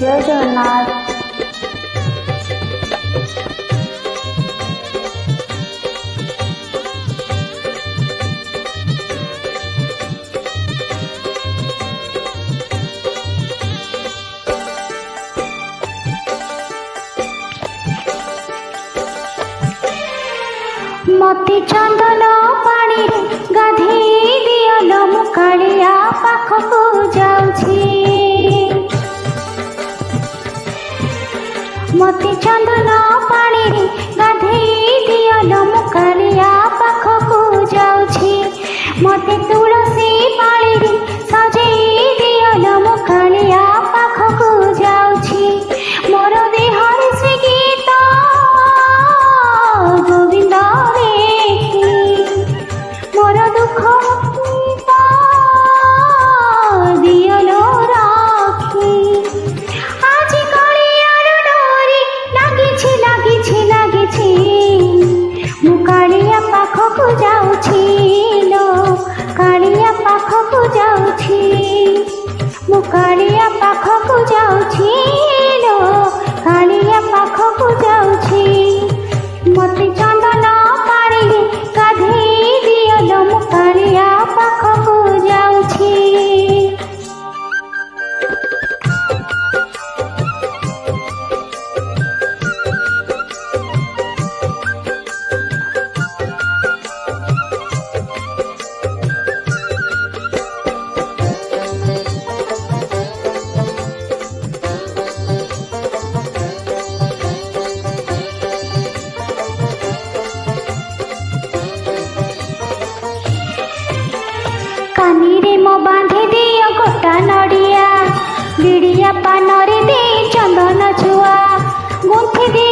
जय जगन्नाथ। मते चंदन पानी गाधेई दियल मु कालिया पाखकु जाउछि। मते चंदन पानी गाधेई दियल मु कालिया पाखकु जाउछि। मते तुलसी पानी सजेई दियल मु कालिया पाखकु जाउछि। मोर देहरे से गीत गोविंद मोर दुख दियलो राखी। आज कालियार डोरी लागिछि लागिछि लागिछि मु कालिया पाखकु जाउछि लो कालिया पाखकु जाउछि मु कालिया पाखकु जाउछि लो कालिया पाखकु जाउछि। मते चंदन पानी गाधेई दियल मु कालिया पाखकु जाउछि। कानीरे मो बांधे दियो गोटा नड़िया बिड़िया पानरे दे चंदन छुआ गुंथि दे